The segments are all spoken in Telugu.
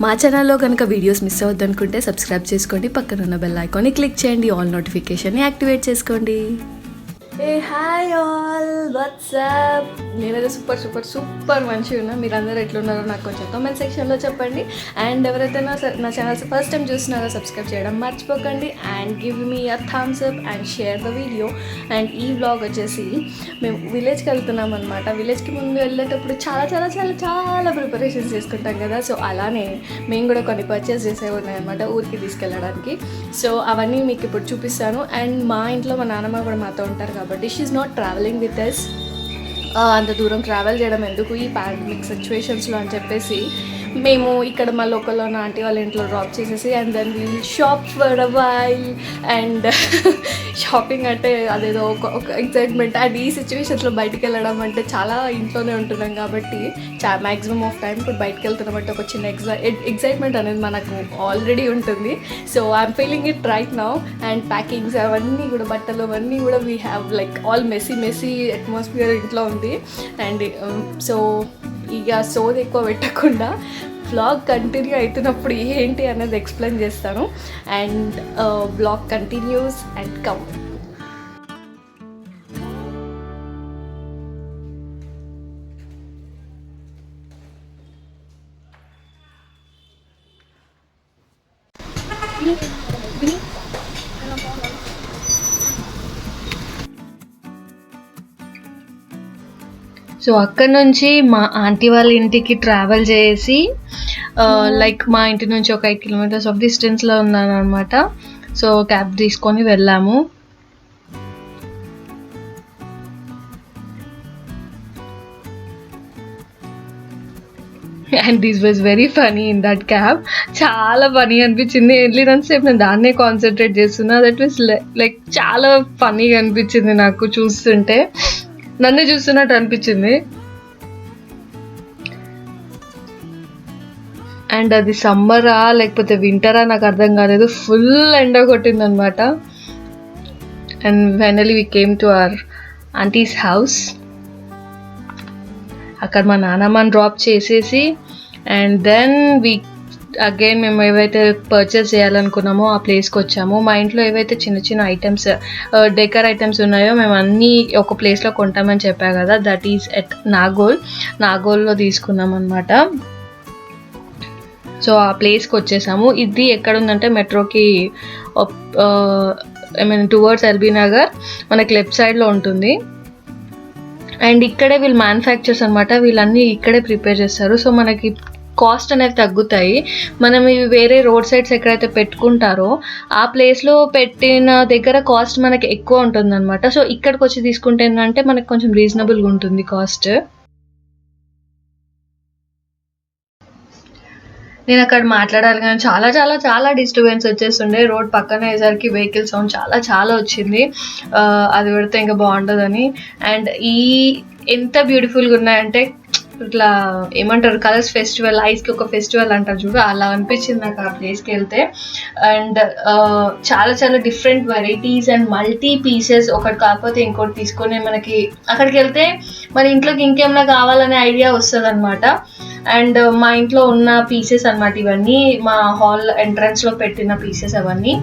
మా ఛానల్లో కనుక వీడియోస్ మిస్ అవ్వద్దనుకుంటే సబ్స్క్రైబ్ చేసుకోండి, పక్కన ఉన్న బెల్ ఐకాన్ని క్లిక్ చేయండి, ఆల్ నోటిఫికేషన్ని యాక్టివేట్ చేసుకోండి. ఏ హాయ్ ఆల్, వాట్సాప్. నేనైతే సూపర్ సూపర్ సూపర్ మంచిగా ఉన్నా. మీరందరూ ఎట్లున్నారో నాకు కొంచెం కామెంట్ సెక్షన్లో చెప్పండి. అండ్ ఎవరైతే నా ఛానల్స్ ఫస్ట్ టైం చూస్తున్నారో సబ్స్క్రైబ్ చేయడం మర్చిపోకండి. And give me a thumbs up and share the video. And ఈ వ్లాగ్ వచ్చేసి మేము విలేజ్కి వెళ్తున్నాం అనమాట. విలేజ్కి ముందు వెళ్ళేటప్పుడు చాలా చాలా చాలా చాలా ప్రిపరేషన్స్ చేసుకుంటాం కదా. సో అలానే మేము కూడా కొన్ని పర్చేస్ చేసేవి ఉన్నాయన్నమాట ఊరికి తీసుకెళ్ళడానికి. సో అవన్నీ మీకు ఇప్పుడు చూపిస్తాను. అండ్ మా ఇంట్లో మా నాన్నమ్మ కూడా మాతో ఉంటారు కాబట్టి she is not travelling with us. అంత దూరం ట్రావెల్ చేయడం ఎందుకు ఈ పాండమిక్ సిచ్యువేషన్స్లో అని చెప్పేసి మేము ఇక్కడ మా లోకల్లో ఉన్న ఆంటీ వాళ్ళ ఇంట్లో డ్రాప్ చేసేసి and then we'll shop for a while. And shopping అంటే అదేదో ఒక ఎగ్జైట్మెంట్. అండ్ ఈ సిచ్యువేషన్స్లో బయటికి వెళ్ళడం అంటే చాలా ఇంట్లోనే ఉంటున్నాం కాబట్టి మ్యాక్సిమం ఆఫ్ టైం ఇప్పుడు బయటకు వెళ్తున్నాం అంటే ఒక చిన్న ఎగ్జైట్మెంట్ అనేది మనకు ఆల్రెడీ ఉంటుంది. So I'm feeling it right now. And packings అవన్నీ కూడా బట్టలు అవన్నీ కూడా we have like all messy atmosphere ఇంట్లో ఉంది. అండ్ సో ఇక సోది ఎక్కువ పెట్టకుండా వ్లాగ్ కంటిన్యూ అవుతున్నప్పుడు ఏంటి అనేది ఎక్స్ప్లెయిన్ చేస్తాను. And vlog continuous and come. So అక్కడ నుంచి మా ఆంటీ వాళ్ళ ఇంటికి ట్రావెల్ చేసి లైక్ మా ఇంటి నుంచి ఒక 8 kilometers ఆఫ్ డిస్టెన్స్లో ఉన్నాను అనమాట. సో క్యాబ్ తీసుకొని వెళ్ళాము. And this was very funny in that cab. చాలా ఫనీ అనిపించింది. వెళ్ళినంతసేపు నేను దాన్నే కాన్సన్ట్రేట్ చేస్తున్నా. దట్ వాజ్ లైక్ చాలా ఫనీగా అనిపించింది నాకు చూస్తుంటే. నన్ను చూస్తున్నట్టు అనిపించింది. అండ్ అది సమ్మరా లేకపోతే వింటరా నాకు అర్థం కాలేదు. ఫుల్ ఎండ కొట్టిందనమాట. And finally we came to our aunty's house. అక్కడ మా నాన్నమ్మని డ్రాప్ చేసేసి అండ్ దెన్ అగైన్ మేము ఏవైతే పర్చేస్ చేయాలనుకున్నామో ఆ ప్లేస్కి వచ్చాము. మా ఇంట్లో ఏవైతే చిన్న చిన్న ఐటమ్స్ డెకర్ ఐటమ్స్ ఉన్నాయో మేము అన్నీ ఒక ప్లేస్లో కొంటామని చెప్పా కదా. దట్ ఈజ్ ఎట్ నాగోల్లో తీసుకున్నాం అనమాట. సో ఆ ప్లేస్కి వచ్చేసాము. ఇది ఎక్కడుందంటే మెట్రోకి టువర్డ్స్ ఎల్బీ నగర్ మనకి లెఫ్ట్ సైడ్లో ఉంటుంది. అండ్ ఇక్కడే వీళ్ళు మ్యానుఫ్యాక్చర్స్ అనమాట. వీళ్ళన్నీ ఇక్కడే ప్రిపేర్ చేస్తారు. సో మనకి కాస్ట్ అనేది తగ్గుతాయి. మనం ఇవి వేరే రోడ్ సైడ్స్ ఎక్కడైతే పెట్టుకుంటారో ఆ ప్లేస్లో పెట్టిన దగ్గర కాస్ట్ మనకి ఎక్కువ ఉంటుంది అనమాట. సో ఇక్కడికి వచ్చి తీసుకుంటే ఏంటంటే మనకి కొంచెం రీజనబుల్గా ఉంటుంది కాస్ట్. నేను అక్కడ మాట్లాడాలి కానీ చాలా చాలా చాలా డిస్టర్బెన్స్ వచ్చేస్తుండే. రోడ్ పక్కన అయ్యేసరికి వెహికల్ సౌండ్ చాలా చాలా వచ్చింది. అది పెడితే ఇంకా బాగుంటుందని. అండ్ ఎంత బ్యూటిఫుల్గా ఉన్నాయంటే ఇట్లా ఏమంటారు కలర్స్ ఫెస్టివల్, ఐస్కి ఒక ఫెస్టివల్ అంటారు చూడు, అలా అనిపించింది నాకు ఆ ప్లేస్కి వెళ్తే. అండ్ చాలా చాలా different varieties and multi pieces ఒకటి కాకపోతే ఇంకోటి తీసుకొని మనకి అక్కడికి వెళ్తే మన ఇంట్లోకి ఇంకేమైనా కావాలనే ఐడియా వస్తుంది అనమాట. అండ్ మా ఇంట్లో ఉన్న పీసెస్ అనమాట ఇవన్నీ. మా హాల్ ఎంట్రన్స్లో పెట్టిన పీసెస్ అవన్నీ.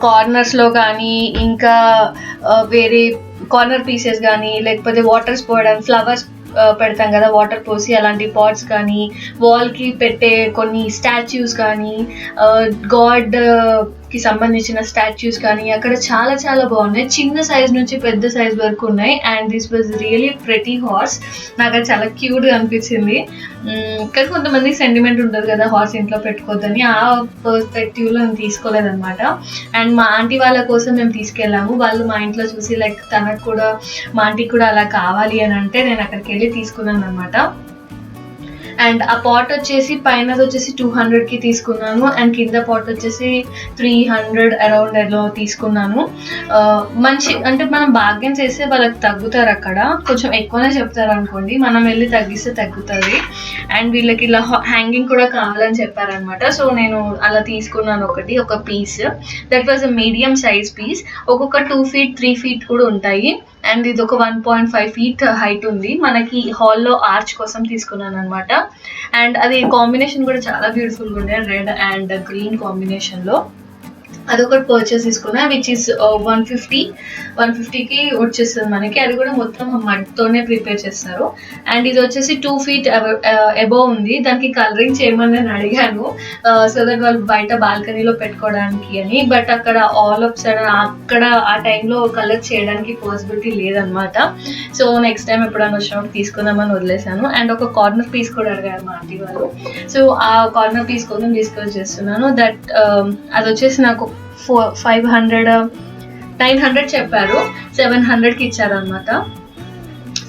కార్నర్స్లో కానీ ఇంకా వేరే కార్నర్ పీసెస్ కానీ లేకపోతే వాటర్స్ పోయడానికి ఫ్లవర్స్ పెడతాం కదా వాటర్ పోసి, అలాంటి పాట్స్ కానీ వాల్కి పెట్టే కొన్ని స్టాచ్యూస్ కానీ గాడ్కి సంబంధించిన స్టాచ్యూస్ కానీ అక్కడ చాలా చాలా బాగున్నాయి. చిన్న సైజ్ నుంచి పెద్ద సైజ్ వరకు ఉన్నాయి. And this was really pretty horse. నాకు అది చాలా క్యూట్గా అనిపించింది. కానీ కొంతమంది సెంటిమెంట్ ఉంటుంది కదా హార్స్ ఇంట్లో పెట్టుకోవద్దని, ఆ పర్స్పెక్టివ్లో నేను తీసుకోలేదన్నమాట. అండ్ మా ఆంటీ వాళ్ళ కోసం మేము తీసుకెళ్ళాము. వాళ్ళు మా ఇంట్లో చూసి లైక్ తనకు కూడా మా ఆంటీకి కూడా అలా కావాలి అని అంటే నేను అక్కడికి వెళ్ళి తీసుకున్నాను అనమాట. అండ్ ఆ పాట్ వచ్చేసి పైనది వచ్చేసి 200కి తీసుకున్నాను అండ్ కింద పాట్ వచ్చేసి 300 అరౌండ్ ఎలా తీసుకున్నాను. మంచి అంటే మనం బార్గెన్ చేస్తే వాళ్ళకి తగ్గుతారు, అక్కడ కొంచెం ఎక్కువనే చెప్తారు అనుకోండి, మనం వెళ్ళి తగ్గిస్తే తగ్గుతుంది. అండ్ వీళ్ళకి ఇలా హ్యాంగింగ్ కూడా కావాలని చెప్పారనమాట. సో నేను అలా తీసుకున్నాను ఒక piece. That was a medium size piece. ఒక్కొక్క 2 feet 3 feet కూడా ఉంటాయి. అండ్ ఇది ఒక 1.5 feet హైట్ ఉంది. మనకి హాల్లో ఆర్చ్ కోసం తీసుకున్నాను అనమాట. అండ్ అది కాంబినేషన్ కూడా చాలా బ్యూటిఫుల్గా ఉండే, రెడ్ అండ్ గ్రీన్ కాంబినేషన్లో. అదొకటి పర్చేస్ తీసుకున్నా, విచ్ ఇస్ 150కి వచ్చేస్తుంది మనకి. అది కూడా మొత్తం మడ్తోనే ప్రిపేర్ చేస్తారు. అండ్ ఇది వచ్చేసి 2 feet అబోవ్ ఉంది. దానికి కలరింగ్ చేయమని నేను అడిగాను, సో దట్ వాళ్ళు బయట బాల్కనీలో పెట్టుకోవడానికి అని. బట్ అక్కడ ఆల్ ఆఫ్ సడన్ అక్కడ ఆ టైంలో కలర్ చేయడానికి పాసిబిలిటీ లేదనమాట. సో నెక్స్ట్ టైం ఎప్పుడైనా వచ్చినప్పుడు తీసుకుందామని వదిలేసాను. అండ్ ఒక కార్నర్ పీస్ కూడా అడిగారు మా ఆంటీ వాళ్ళు. సో ఆ కార్నర్ పీస్ కోసం డిస్కస్ చేస్తున్నాను. దట్ అది వచ్చేసి నాకు 900 చెప్పారు, 700కి ఇచ్చారు అనమాట.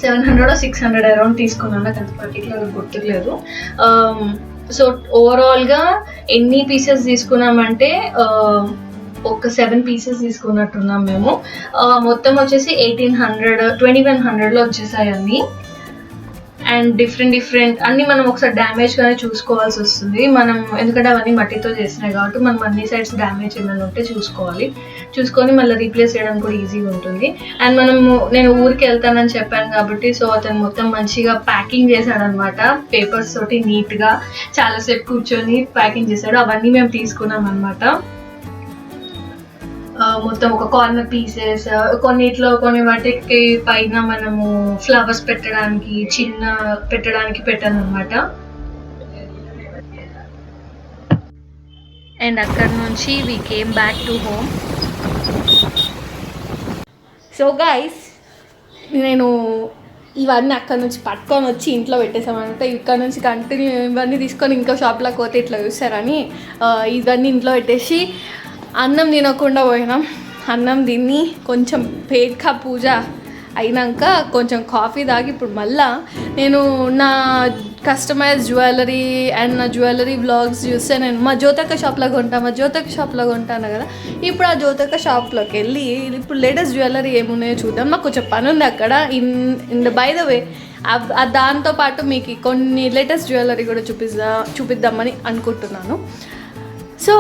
700 or 600 అరౌండ్ తీసుకున్నాను, నాకు అంత పర్టికులర్గా గుర్తులేదు. సో ఓవరాల్గా ఎన్ని పీసెస్ తీసుకున్నామంటే ఒక 7 pieces తీసుకున్నట్టున్నాం మేము. మొత్తం వచ్చేసి 2100లో వచ్చేసాయి అన్నీ. అండ్ డిఫరెంట్ అన్నీ మనం ఒకసారి డ్యామేజ్గానే చూసుకోవాల్సి వస్తుంది మనం, ఎందుకంటే అవన్నీ మట్టితో చేసినాయి కాబట్టి మనం అన్ని సైడ్స్ డ్యామేజ్ ఏమైనా ఉంటే చూసుకొని మళ్ళీ రీప్లేస్ చేయడానికి కూడా ఈజీగా ఉంటుంది. అండ్ నేను ఊరికి వెళ్తానని చెప్పాను కాబట్టి సో అతను మొత్తం మంచిగా ప్యాకింగ్ చేశాడనమాట, పేపర్స్ తోటి నీట్గా చాలాసేపు కూర్చొని ప్యాకింగ్ చేశాడు. అవన్నీ మేము తీసుకున్నాం అనమాట. మొత్తం ఒక కార్నర్ పీసెస్, కొన్ని వాటికి పైన మనము ఫ్లవర్స్ పెట్టడానికి పెట్టాను అనమాట. అండ్ అక్కడ నుంచి we came back to home. So guys, నేను ఇవన్నీ అక్కడ నుంచి పట్టుకొని వచ్చి ఇంట్లో పెట్టేసామన్నమాట. ఇక్కడ నుంచి కంటిన్యూ ఇవన్నీ తీసుకొని ఇంకో షాప్లోకి పోతే ఇట్లా చూస్తారని ఇవన్నీ ఇంట్లో పెట్టేసి అన్నం తినకుండా పోయినాం. అన్నం తిని కొంచెం పేట్కా పూజ అయినాక కొంచెం కాఫీ తాగి ఇప్పుడు మళ్ళా నేను నా కస్టమైజ్ జ్యువెలరీ అండ్ నా జ్యువెలరీ వ్లాగ్స్ చూస్తే నేను మా జ్యోతక షాప్లో కొంటాను కదా. ఇప్పుడు ఆ జ్యోతక షాప్లోకి వెళ్ళి ఇప్పుడు లేటెస్ట్ జ్యువెలరీ ఏమున్నాయో చూద్దాం. నాకు కొంచెం పని ఉంది అక్కడ. బై ద వే దాంతోపాటు మీకు కొన్ని లేటెస్ట్ జ్యువెలరీ కూడా చూపిద్దామని అనుకుంటున్నాను. So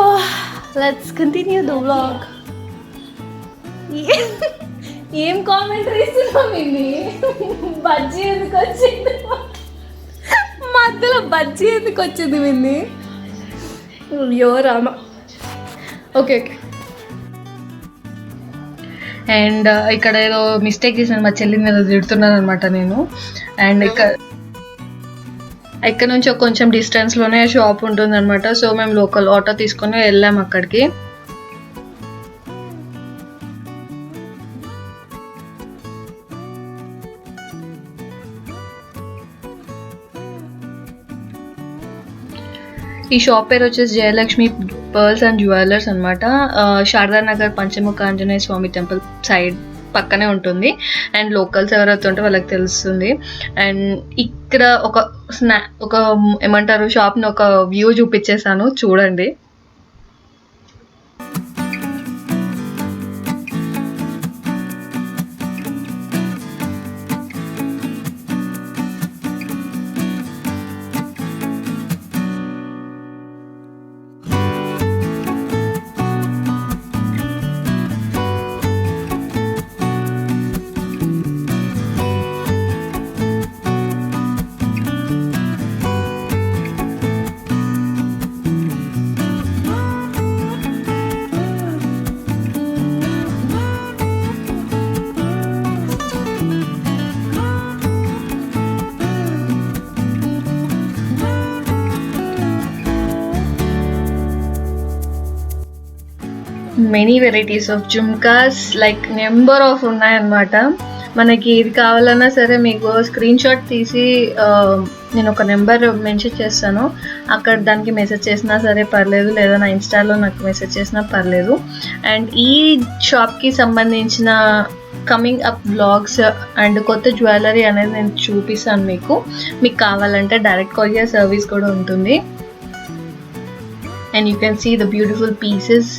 let's continue the vlog. ఏం కామెంటరీ ఇస్తున్నాం ఇన్ని? బజ్జీ ఎందుకు వచ్చింది మధ్యలో? బజ్జీ ఎందుకు వచ్చింది విన్ని? అయ్యో రామ. ఓకే. అండ్ ఇక్కడ ఏదో మిస్టేక్ చేశాను, మా చెల్లి మీద తిడుతున్నాను అనమాట నేను. అండ్ ఇక్కడ నుంచి కొంచెం డిస్టెన్స్లోనే షాప్ ఉంటుంది అనమాట. సో మేము లోకల్ ఆటో తీసుకొని వెళ్ళాము అక్కడికి. ఈ షాప్ పేరు వచ్చేసి జయలక్ష్మి పర్ల్స్ అండ్ జ్యువెలర్స్ అనమాట. శారదానగర్ పంచముఖ ఆంజనేయ స్వామి టెంపుల్ సైడ్ పక్కనే ఉంటుంది. అండ్ లోకల్స్ ఎవరైతే ఉంటే వాళ్ళకి తెలుస్తుంది. అండ్ ఇక్కడ ఒక ఏమంటారు షాప్ని ఒక వ్యూ చూపించేసాను, చూడండి. Many varieties of jhumkas, like number of ఉన్నాయన్నమాట. మనకి ఇది కావాలన్నా సరే మీకు స్క్రీన్ షాట్ తీసి నేను ఒక నెంబర్ మెన్షన్ చేస్తాను, అక్కడ దానికి మెసేజ్ చేసినా సరే పర్లేదు, లేదా నా ఇన్స్టాలో నాకు మెసేజ్ చేసినా పర్లేదు. అండ్ ఈ షాప్కి సంబంధించిన కమింగ్ అప్ వ్లాగ్స్ అండ్ కొత్త జ్యువెలరీ అనేది నేను చూపిస్తాను మీకు కావాలంటే డైరెక్ట్ కొరియర్ సర్వీస్ కూడా ఉంటుంది. And you can see the beautiful pieces.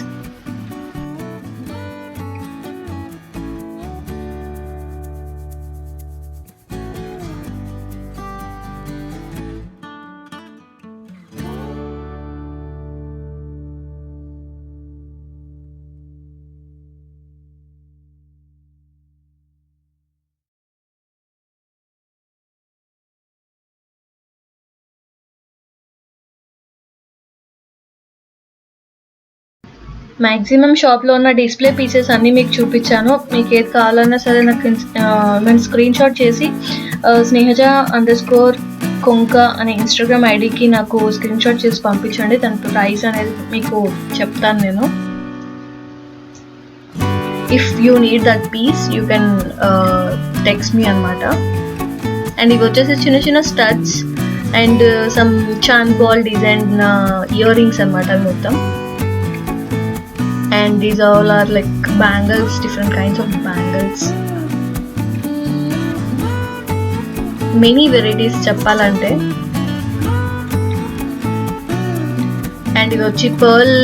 Maximum షాప్లో ఉన్న డిస్ప్లే పీసెస్ అన్నీ మీకు చూపించాను. మీకు ఏది కావాలన్నా సరే నాకు నేను స్క్రీన్ షాట్ చేసి snehaja_konka అనే ఇన్స్టాగ్రామ్ ఐడికి నాకు స్క్రీన్ షాట్ చేసి పంపించండి. దాని ప్రైస్ అనేది మీకు చెప్తాను నేను. If you need that piece you can text me అనమాట. అండ్ ఇవి వచ్చేసి చిన్న చిన్న స్టడ్స్ అండ్ సమ్ చాన్ బాల్ డిజైన్ ఇయర్ రింగ్స్ అనమాట అవి మొత్తం. And these all are like bangles, different kinds of bangles. Many varieties చెప్పాలంటే. అండ్ ఇది వచ్చి పర్ల్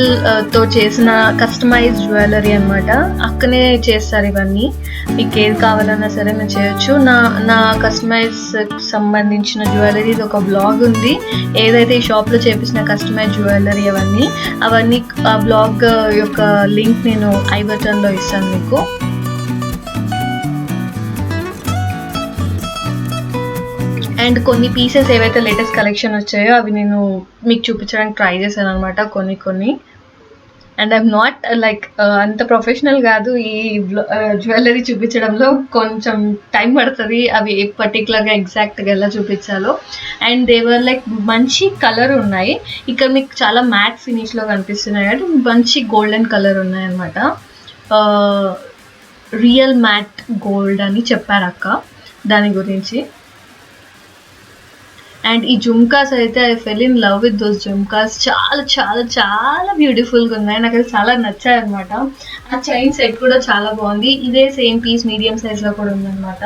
తో చేసిన కస్టమైజ్ జ్యువెలరీ అనమాట. అక్కనే చేస్తారు ఇవన్నీ. మీకు ఏది కావాలన్నా సరే నేను చేయొచ్చు. నా కస్టమైజ్ సంబంధించిన జ్యువెలరీ ఒక బ్లాగ్ ఉంది. ఏదైతే ఈ షాప్లో చేపించిన కస్టమైజ్ జ్యువెలరీ అవన్నీ ఆ బ్లాగ్ యొక్క లింక్ నేను ఐ బటన్లో ఇస్తాను మీకు. అండ్ కొన్ని పీసెస్ ఏవైతే లేటెస్ట్ కలెక్షన్ వచ్చాయో అవి నేను మీకు చూపించడానికి ట్రై చేశాను అనమాట కొన్ని. అండ్ ఐఎమ్ నాట్ లైక్ అంత ప్రొఫెషనల్ కాదు ఈ జ్యువెలరీ చూపించడంలో. కొంచెం టైం పడుతుంది అవి పర్టికులర్గా ఎగ్జాక్ట్గా ఎలా చూపించాలో. అండ్ దేవర్ లైక్ మంచి కలర్ ఉన్నాయి. ఇక్కడ మీకు చాలా మ్యాట్ ఫినిష్లో కనిపిస్తున్నాయి అంటే మంచి గోల్డెన్ కలర్ ఉన్నాయి అనమాట. రియల్ మ్యాట్ గోల్డ్ అని చెప్పారు అక్క దాని గురించి. అండ్ ఈ జుమ్కాస్ అయితే I fell in love with those jhumkas. చాలా చాలా చాలా బ్యూటిఫుల్గా ఉన్నాయి. నాకు అది చాలా నచ్చాయి అనమాట. ఆ చైన్ సెట్ కూడా చాలా బాగుంది. ఇదే సేమ్ పీస్ మీడియం సైజ్లో కూడా ఉందన్నమాట.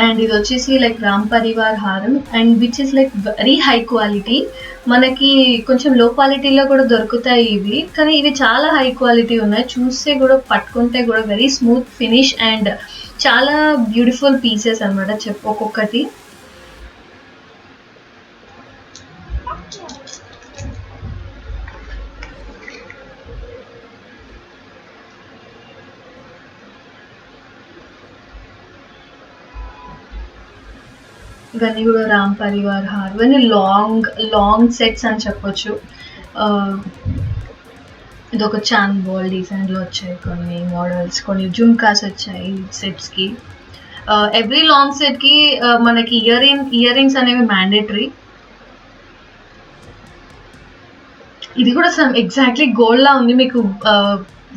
అండ్ ఇది వచ్చేసి లైక్ రామ్ పరివార్ హారం and which is like very high quality. మనకి కొంచెం లో క్వాలిటీలో కూడా దొరుకుతాయి ఇవి, కానీ ఇవి చాలా హై క్వాలిటీ ఉన్నాయి. చూస్తే కూడా పట్టుకుంటే కూడా వెరీ స్మూత్ ఫినిష్ అండ్ చాలా బ్యూటిఫుల్ పీసెస్ అనమాట ఒక్కొక్కటి. ఇవన్నీ కూడా రామ్ పరివార్ హార్. ఇవన్నీ లాంగ్ సెట్స్ అని చెప్పొచ్చు. ఇది ఒక చాన్ బాల్ డిజైన్లో వచ్చాయి కొన్ని మోడల్స్, కొన్ని జుమ్కాస్ వచ్చాయి సెట్స్కి. ఎవ్రీ లాంగ్ సెట్కి మనకి ఇయర్ రింగ్స్ అనేవి మ్యాండేటరీ. ఇది కూడా ఎగ్జాక్ట్లీ గోల్డ్లా ఉంది. మీకు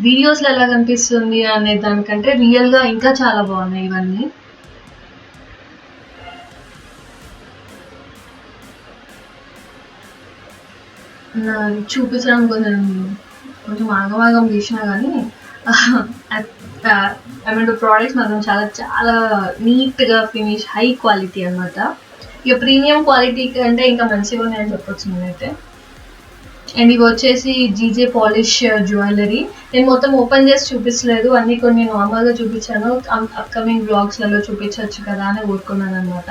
వీడియోస్లో ఎలా కనిపిస్తుంది అనే దానికంటే రియల్గా ఇంకా చాలా బాగున్నాయి ఇవన్నీ. చూపించడం కొంచెం ఆగమాగం చేసినా కానీ ప్రోడక్ట్స్ మాత్రం చాలా చాలా నీట్గా ఫినిష్ హై క్వాలిటీ అనమాట. ఇక ప్రీమియం క్వాలిటీ కంటే ఇంకా మంచిగా ఉన్నాయని చెప్పొచ్చు నేనైతే. అండ్ ఇవి వచ్చేసి జీజే పాలిష్ జ్యువెలరీ. నేను మొత్తం ఓపెన్ చేసి చూపించలేదు, అన్నీ కొన్ని నార్మల్గా చూపించాను. అప్కమింగ్ బ్లాగ్స్లలో చూపించవచ్చు కదా అని ఊరుకున్నాను అనమాట.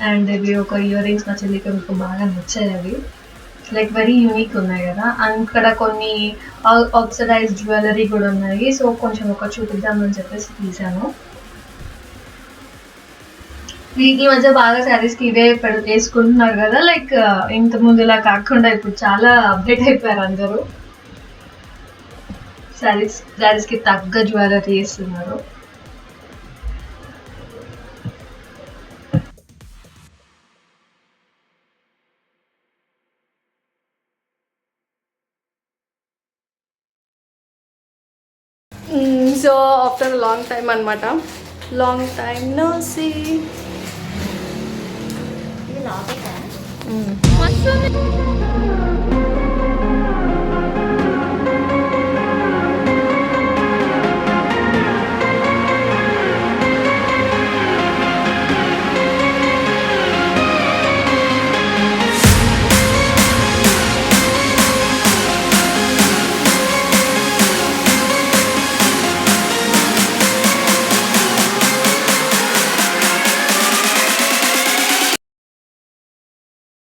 అండ్ ఇవి ఒక ఇయర్ రింగ్స్ మా చెల్లికి మీకు బాగా నచ్చాయి. అవి లైక్ వెరీ యూనిక్ ఉన్నాయి కదా. అక్కడ కొన్ని ఆక్సిడైజ్ జ్యువెలరీ కూడా ఉన్నాయి. సో కొంచెం ఒక చూపిద్దామని చెప్పేసి తీసాను. ఈ మధ్య బాగా శారీస్కి ఇవే వేసుకుంటున్నారు కదా. లైక్ ఇంత ముందులా కాకుండా ఇప్పుడు చాలా అప్డేట్ అయిపోయారు అందరూ. శారీస్కి తగ్గ జ్యువెలరీ వేస్తున్నారు. సో ఆఫ్టర్ లాంగ్ టైమ్ అనమాట. Long time no see. ఇది లాగే